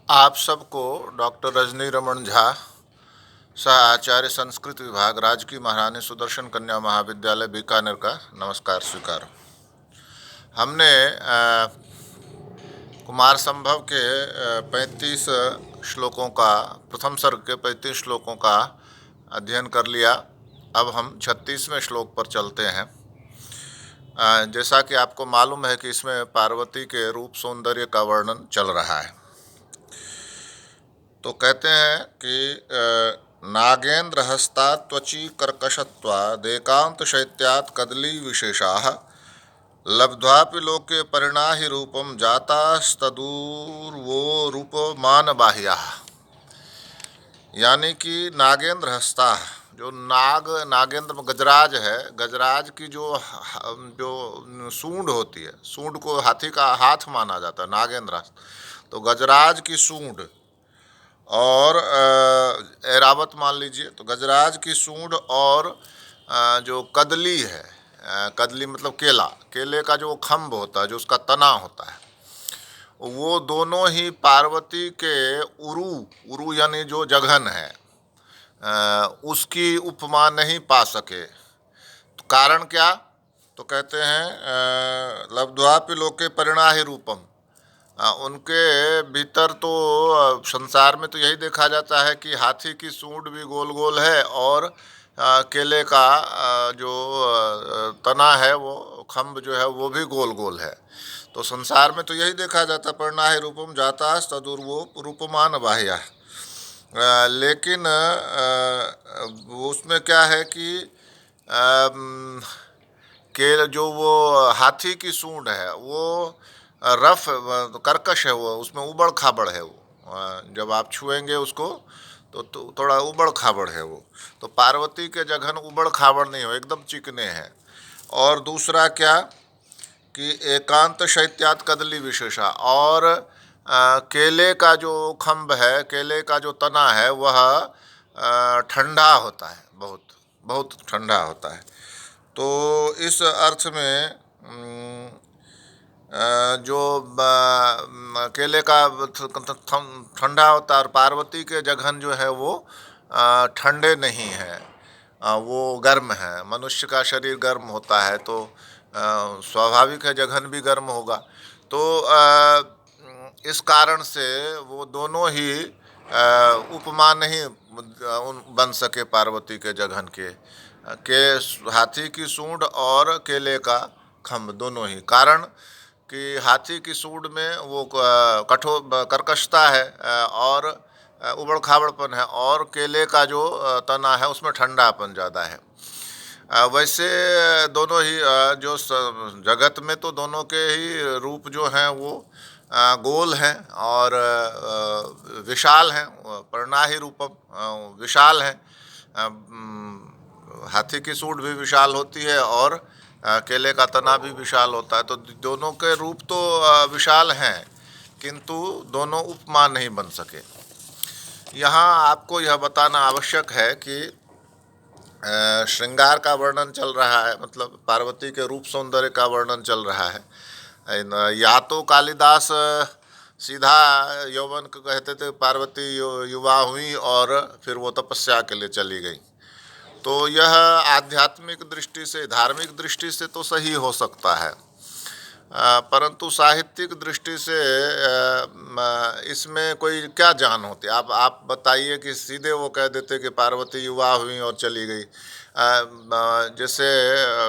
आप सबको डॉक्टर रजनी रमन झा, सह आचार्य संस्कृत विभाग, राजकीय महारानी सुदर्शन कन्या महाविद्यालय बीकानेर का नमस्कार स्वीकार। हमने कुमार संभव के 35 श्लोकों का, प्रथम सर्ग के 35 श्लोकों का अध्ययन कर लिया। अब हम 36वें श्लोक पर चलते हैं। जैसा कि आपको मालूम है कि इसमें पार्वती के रूप सौंदर्य का वर्णन चल रहा है। तो कहते हैं कि नागेंद्र हस्ता त्वची कर्कशत्वादेकांत शैत्यात् कदली विशेषाः लब्ध्वापि लोके परिणाहि रूपम जातास्तदूर्वो रूपमान बाह्याः। यानी कि नागेंद्र हस्ता, जो नागेंद्र गजराज है, गजराज की जो सूंड होती है, सूंड को हाथी का हाथ माना जाता है नागेंद्र। तो गजराज की सूंड और ऐरावत मान लीजिए, तो गजराज की सूंड और जो कदली है, कदली मतलब केला, केले का जो खम्भ होता है, जो उसका तना होता है, वो दोनों ही पार्वती के उरु यानी जो जघन है उसकी उपमा नहीं पा सके। तो कारण क्या? तो कहते हैं लब्ध्वापि लोके परिणाहि रूपम। उनके भीतर तो संसार में तो यही देखा जाता है कि हाथी की सूंड भी गोल गोल है और केले का जो तना है, वो खम्भ जो है वो भी गोल गोल है। तो संसार में तो यही देखा जाता, परिणाहि रूपम जाता तदूर्वो रूपमान बाह्या। लेकिन उसमें क्या है कि के जो वो हाथी की सूंड है वो रफ कर्कश है, वो उसमें उबड़ खाबड़ है। वो जब आप छुएंगे उसको तो थोड़ा उबड़ खाबड़ है वो। तो पार्वती के जघन उबड़ खाबड़ नहीं हो, एकदम चिकने हैं। और दूसरा क्या कि एकांत शैत्यात् कदली विशेषा, और केले का जो खम्भ है, केले का जो तना है, वह ठंडा होता है, बहुत बहुत ठंडा होता है। तो इस अर्थ में जो केले का ठंडा होता है और पार्वती के जघन जो है वो ठंडे नहीं हैं, वो गर्म है। मनुष्य का शरीर गर्म होता है तो स्वाभाविक है जघन भी गर्म होगा। तो इस कारण से वो दोनों ही उपमा नहीं बन सके पार्वती के जघन के हाथी की सूंड और केले का खम्भ दोनों ही। कारण कि हाथी की सूंड में वो कठोर कर्कशता है और उबड़ खाबड़पन है, और केले का जो तना है उसमें ठंडापन ज़्यादा है। वैसे दोनों ही जो जगत में तो दोनों के ही रूप जो हैं वो गोल हैं और विशाल हैं। परिणाहि रूपम विशाल हैं। हाथी की सूंड भी विशाल होती है और केले का तना भी विशाल होता है। तो दोनों के रूप तो विशाल हैं, किंतु दोनों उपमा नहीं बन सके। यहाँ आपको यह बताना आवश्यक है कि श्रृंगार का वर्णन चल रहा है, मतलब पार्वती के रूप सौंदर्य का वर्णन चल रहा है। या तो कालिदास सीधा यौवन को कहते थे पार्वती युवा हुई और फिर वो तपस्या के लिए चली गई। तो यह आध्यात्मिक दृष्टि से, धार्मिक दृष्टि से तो सही हो सकता है, परंतु साहित्यिक दृष्टि से इसमें कोई क्या जान होती। आप बताइए कि सीधे वो कह देते कि पार्वती युवा हुई और चली गई। जैसे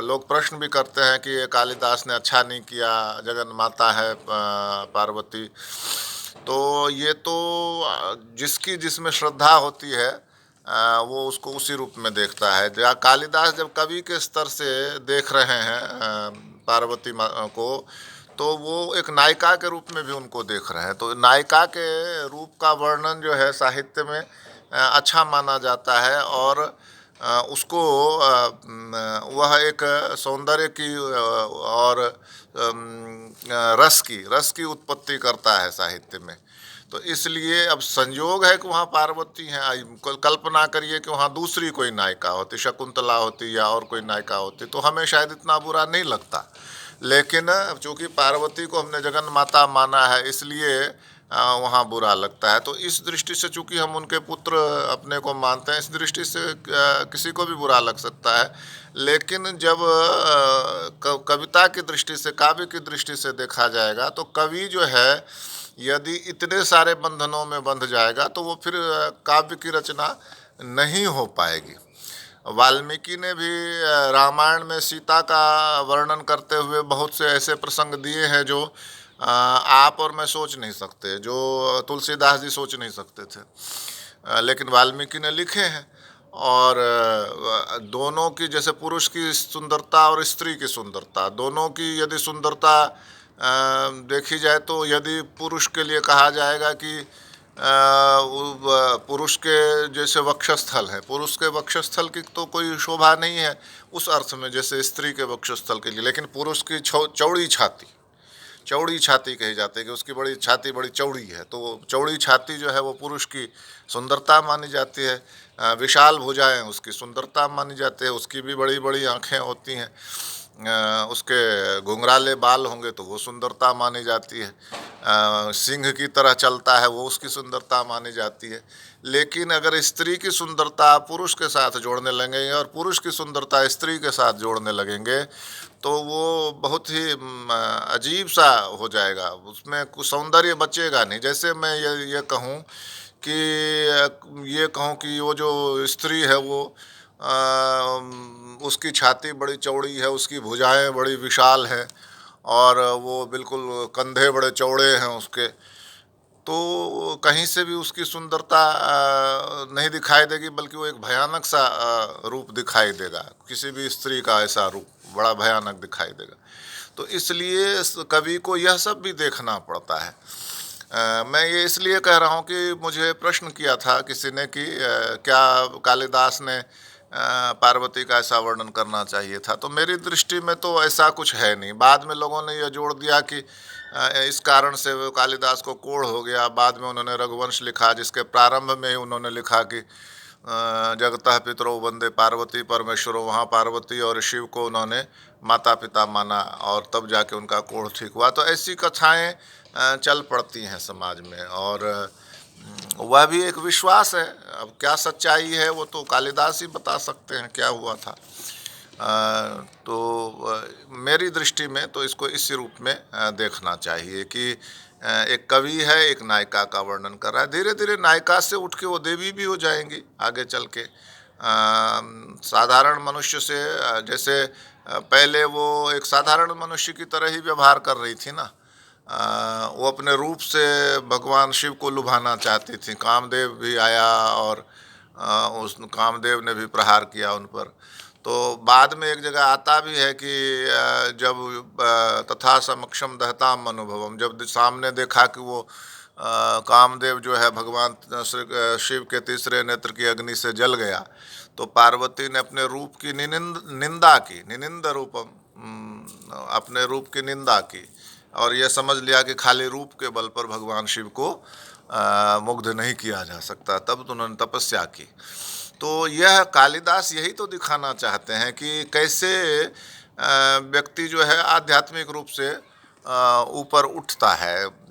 लोग प्रश्न भी करते हैं कि ये कालिदास ने अच्छा नहीं किया, जगन माता है पार्वती। तो ये तो जिसकी जिसमें श्रद्धा होती है वो उसको उसी रूप में देखता है। कालिदास जब कवि के स्तर से देख रहे हैं पार्वती को, तो वो एक नायिका के रूप में भी उनको देख रहे हैं। तो नायिका के रूप का वर्णन जो है साहित्य में अच्छा माना जाता है, और उसको वह एक सौंदर्य की और रस की उत्पत्ति करता है साहित्य में। तो इसलिए अब संयोग है कि वहाँ पार्वती हैं। कल्पना करिए कि वहाँ दूसरी कोई नायिका होती, शकुंतला होती या और कोई नायिका होती, तो हमें शायद इतना बुरा नहीं लगता। लेकिन चूँकि पार्वती को हमने जगन माता माना है, इसलिए वहाँ बुरा लगता है। तो इस दृष्टि से चूँकि हम उनके पुत्र अपने को मानते हैं, इस दृष्टि से किसी को भी बुरा लग सकता है। लेकिन जब कविता की दृष्टि से, काव्य की दृष्टि से देखा जाएगा, तो कवि जो है यदि इतने सारे बंधनों में बंध जाएगा तो वो फिर काव्य की रचना नहीं हो पाएगी। वाल्मीकि ने भी रामायण में सीता का वर्णन करते हुए बहुत से ऐसे प्रसंग दिए हैं जो आप और मैं सोच नहीं सकते, जो तुलसीदास जी सोच नहीं सकते थे, लेकिन वाल्मीकि ने लिखे हैं। और दोनों की, जैसे पुरुष की सुंदरता और स्त्री की सुंदरता, दोनों की यदि सुंदरता देखी जाए, तो यदि पुरुष के लिए कहा जाएगा कि पुरुष के जैसे वक्षस्थल है, पुरुष के वक्षस्थल की तो कोई शोभा नहीं है उस अर्थ में जैसे स्त्री के वक्षस्थल के लिए, लेकिन पुरुष की चौड़ी छाती, चौड़ी छाती कही जाती है कि उसकी बड़ी छाती बड़ी चौड़ी है, तो चौड़ी छाती जो है वो पुरुष की सुंदरता मानी जाती है। विशाल भुजाएं उसकी सुंदरता मानी जाती है, उसकी भी बड़ी बड़ी आँखें होती हैं, उसके घुंघराले बाल होंगे तो वो सुंदरता मानी जाती है। सिंह की तरह चलता है वो उसकी सुंदरता मानी जाती है। लेकिन अगर स्त्री की सुंदरता पुरुष के साथ जोड़ने लगेंगे और पुरुष की सुंदरता स्त्री के साथ जोड़ने लगेंगे तो वो बहुत ही अजीब सा हो जाएगा, उसमें कुछ सौंदर्य बचेगा नहीं। जैसे मैं ये कहूँ कि वो जो स्त्री है वो उसकी छाती बड़ी चौड़ी है, उसकी भुजाएं बड़ी विशाल हैं और वो बिल्कुल कंधे बड़े चौड़े हैं उसके, तो कहीं से भी उसकी सुंदरता नहीं दिखाई देगी, बल्कि वो एक भयानक सा रूप दिखाई देगा। किसी भी स्त्री का ऐसा रूप बड़ा भयानक दिखाई देगा। तो इसलिए कवि को यह सब भी देखना पड़ता है। मैं ये इसलिए कह रहा हूँ कि मुझे प्रश्न किया था किसी ने कि क्या कालिदास ने पार्वती का ऐसा वर्णन करना चाहिए था, तो मेरी दृष्टि में तो ऐसा कुछ है नहीं। बाद में लोगों ने यह जोड़ दिया कि इस कारण से वो कालिदास को कोढ़ हो गया। बाद में उन्होंने रघुवंश लिखा, जिसके प्रारंभ में ही उन्होंने लिखा कि जगतः पितरो वंदे पार्वती परमेश्वरो, वहाँ पार्वती और शिव को उन्होंने माता पिता माना और तब जाके उनका कोढ़ ठीक हुआ। तो ऐसी कथाएं चल पड़ती हैं समाज में, और वह भी एक विश्वास है। अब क्या सच्चाई है वो तो कालिदास ही बता सकते हैं क्या हुआ था। मेरी दृष्टि में तो इसको इस रूप में देखना चाहिए कि एक कवि है, एक नायिका का वर्णन कर रहा है। धीरे धीरे नायिका से उठ के वो देवी भी हो जाएंगी आगे चल के। साधारण मनुष्य से जैसे पहले वो एक साधारण मनुष्य की तरह ही व्यवहार कर रही थी ना, वो अपने रूप से भगवान शिव को लुभाना चाहती थी। कामदेव भी आया और उस कामदेव ने भी प्रहार किया उन पर। तो बाद में एक जगह आता भी है कि जब तथा समक्षम दहताम अनुभवम, जब सामने देखा कि वो कामदेव जो है भगवान शिव के तीसरे नेत्र की अग्नि से जल गया, तो पार्वती ने अपने रूप की निंदा की, निनिंद रूपम, अपने रूप की निंदा की और यह समझ लिया कि खाली रूप के बल पर भगवान शिव को मुग्ध नहीं किया जा सकता। तब तो उन्होंने तपस्या की। तो यह कालिदास यही तो दिखाना चाहते हैं कि कैसे व्यक्ति जो है आध्यात्मिक रूप से ऊपर उठता है।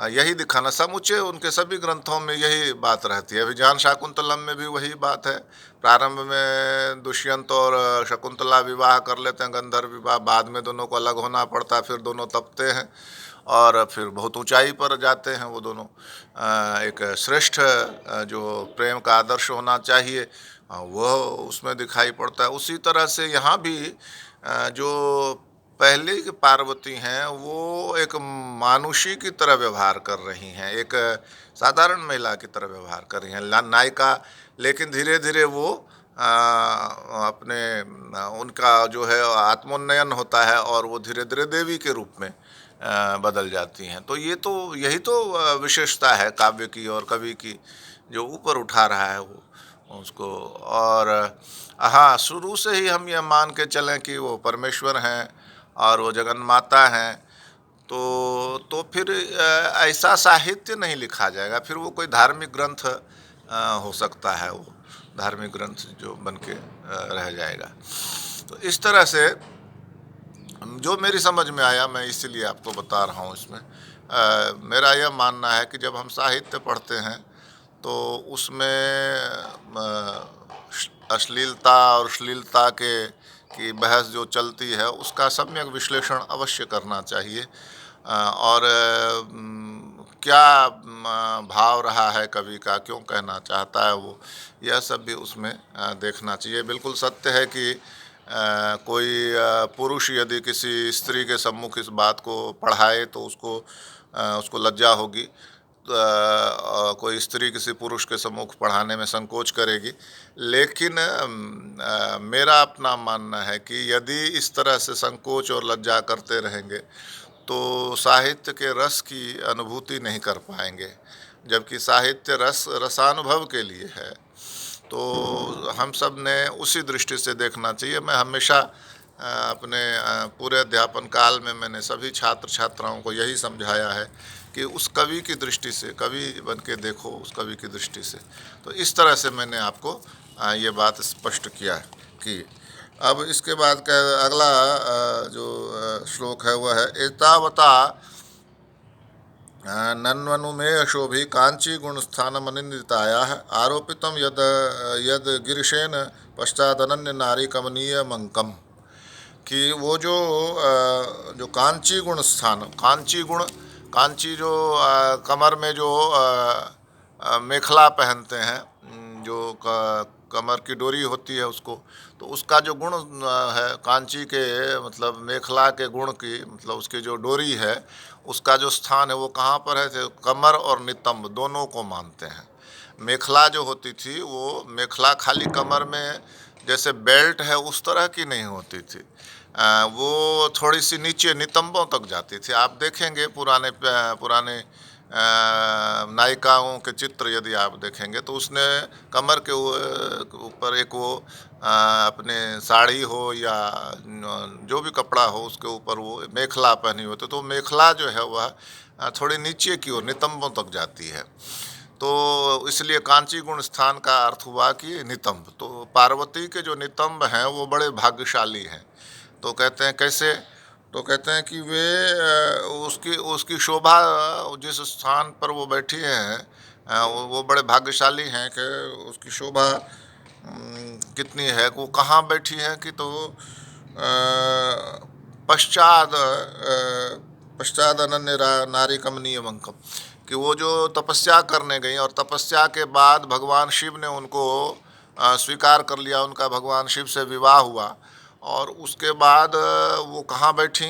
यही दिखाना समूचे उनके सभी ग्रंथों में यही बात रहती है। अभिज्ञान शाकुंतलम में भी वही बात है। प्रारंभ में दुष्यंत और शकुंतला विवाह कर लेते हैं, गंधर्व विवाह, बाद में दोनों को अलग होना पड़ता है, फिर दोनों तपते हैं और फिर बहुत ऊंचाई पर जाते हैं वो दोनों। एक श्रेष्ठ जो प्रेम का आदर्श होना चाहिए वह उसमें दिखाई पड़ता है। उसी तरह से यहाँ भी जो पहले की पार्वती हैं वो एक मानुषी की तरह व्यवहार कर रही हैं, एक साधारण महिला की तरह व्यवहार कर रही हैं नायिका। लेकिन धीरे धीरे वो अपने उनका जो है आत्मोन्नयन होता है और वो धीरे धीरे देवी के रूप में बदल जाती हैं। तो यही तो विशेषता है काव्य की और कवि की, जो ऊपर उठा रहा है वो उसको। और हाँ, शुरू से ही हम यह मान के चलें कि वो परमेश्वर हैं और वो जगन माता हैं, तो फिर ऐसा साहित्य नहीं लिखा जाएगा, फिर वो कोई धार्मिक ग्रंथ हो सकता है, वो धार्मिक ग्रंथ जो बन के रह जाएगा। तो इस तरह से जो मेरी समझ में आया मैं इसीलिए आपको बता रहा हूँ इसमें मेरा यह मानना है कि जब हम साहित्य पढ़ते हैं तो उसमें अश्लीलता और श्लीलता के की बहस जो चलती है उसका सम्यक विश्लेषण अवश्य करना चाहिए। और क्या भाव रहा है कवि का, क्यों कहना चाहता है वो, यह सब भी उसमें देखना चाहिए। बिल्कुल सत्य है कि कोई पुरुष यदि किसी स्त्री के सम्मुख इस बात को पढ़ाए तो उसको लज्जा होगी। कोई स्त्री किसी पुरुष के सम्मुख पढ़ाने में संकोच करेगी। लेकिन मेरा अपना मानना है कि यदि इस तरह से संकोच और लज्जा करते रहेंगे तो साहित्य के रस की अनुभूति नहीं कर पाएंगे, जबकि साहित्य रसानुभव के लिए है। तो हम सब ने उसी दृष्टि से देखना चाहिए। मैं हमेशा अपने पूरे अध्यापन काल में मैंने सभी छात्र छात्राओं को यही समझाया है कि उस कवि की दृष्टि से, कवि बन के देखो उस कवि की दृष्टि से। तो इस तरह से मैंने आपको ये बात स्पष्ट किया कि अब इसके बाद का अगला जो श्लोक है वह है एतावता नन्वनुमेय शोभी कांची गुणस्थानमनिंदितायाः आरोपितम यद यद गिरिशेन पश्चादनन्य नारी कमनीय मंकम। कि वो जो कांची गुण स्थान, कांची जो कमर में जो मेखला पहनते हैं, जो कमर की डोरी होती है उसको, तो उसका जो गुण है कांची के, मतलब मेखला के गुण की, मतलब उसकी जो डोरी है उसका जो स्थान है वो कहाँ पर है, तो कमर और नितंब दोनों को मानते हैं। मेखला जो होती थी वो मेखला खाली कमर में जैसे बेल्ट है उस तरह की नहीं होती थी, वो थोड़ी सी नीचे नितंबों तक जाती थी। आप देखेंगे पुराने नायिकाओं के चित्र यदि आप देखेंगे तो उसने कमर के ऊपर एक वो अपने साड़ी हो या जो भी कपड़ा हो उसके ऊपर वो मेखला पहनी होती, तो मेखला जो है वह थोड़ी नीचे की ओर नितंबों तक जाती है। तो इसलिए कांची गुण स्थान का अर्थ हुआ कि नितंब। तो पार्वती के जो नितंब हैं वो बड़े भाग्यशाली हैं। तो कहते हैं कैसे, तो कहते हैं कि वे उसकी उसकी शोभा, जिस स्थान पर वो बैठी हैं वो बड़े भाग्यशाली हैं कि उसकी शोभा कितनी है। वो कहाँ बैठी हैं कि तो पश्चात अनन्य नारी कमनीय मंकम, कि वो जो तपस्या करने गई और तपस्या के बाद भगवान शिव ने उनको स्वीकार कर लिया, उनका भगवान शिव से विवाह हुआ। और उसके बाद वो कहाँ बैठी,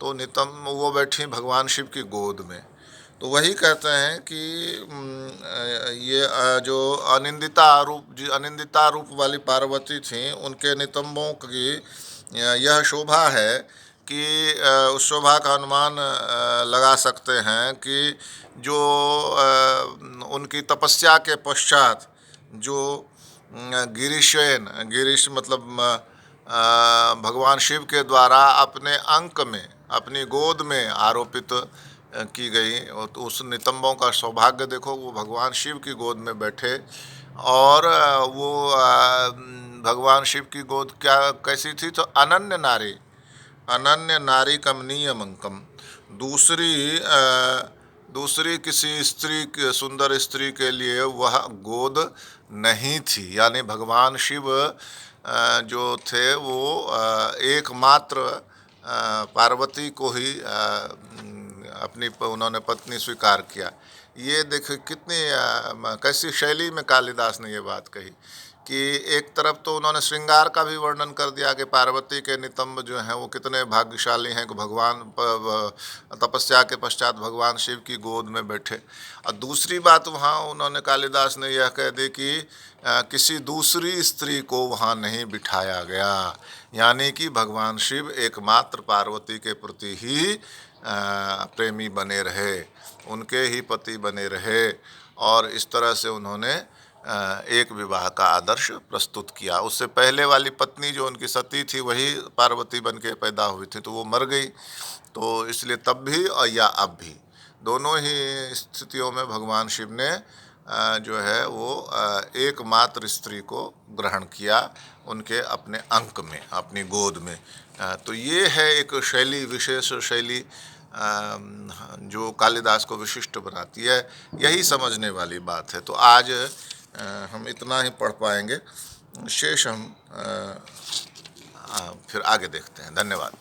तो नितंब वो बैठी भगवान शिव की गोद में। तो वही कहते हैं कि ये जो अनिंदिता रूप वाली पार्वती थी, उनके नितंबों की यह शोभा है कि उस शोभा का अनुमान लगा सकते हैं कि जो उनकी तपस्या के पश्चात जो गिरीश मतलब भगवान शिव के द्वारा अपने अंक में, अपनी गोद में आरोपित की गई। तो उस नितंबों का सौभाग्य देखो, वो भगवान शिव की गोद में बैठे। और वो भगवान शिव की गोद कैसी थी, तो अनन्य नारी कमनीय मंकम। दूसरी किसी सुंदर स्त्री के लिए वह गोद नहीं थी। यानी भगवान शिव जो थे वो एकमात्र पार्वती को ही उन्होंने पत्नी स्वीकार किया। ये देखो कितनी कैसी शैली में कालिदास ने ये बात कही कि एक तरफ तो उन्होंने श्रृंगार का भी वर्णन कर दिया कि पार्वती के नितंब जो हैं वो कितने भाग्यशाली हैं कि भगवान तपस्या के पश्चात भगवान शिव की गोद में बैठे। और दूसरी बात वहाँ उन्होंने कालिदास ने यह कह दी कि किसी दूसरी स्त्री को वहाँ नहीं बिठाया गया, यानी कि भगवान शिव एकमात्र पार्वती के प्रति ही प्रेमी बने रहे, उनके ही पति बने रहे। और इस तरह से उन्होंने एक विवाह का आदर्श प्रस्तुत किया। उससे पहले वाली पत्नी जो उनकी सती थी वही पार्वती बन के पैदा हुई थी, तो वो मर गई। तो इसलिए तब भी और या अब भी दोनों ही स्थितियों में भगवान शिव ने जो है वो एकमात्र स्त्री को ग्रहण किया उनके अपने अंक में, अपनी गोद में। तो ये है एक शैली, विशेष शैली जो कालिदास को विशिष्ट बनाती है, यही समझने वाली बात है। तो आज हम इतना ही पढ़ पाएंगे, शेष हम फिर आगे देखते हैं। धन्यवाद।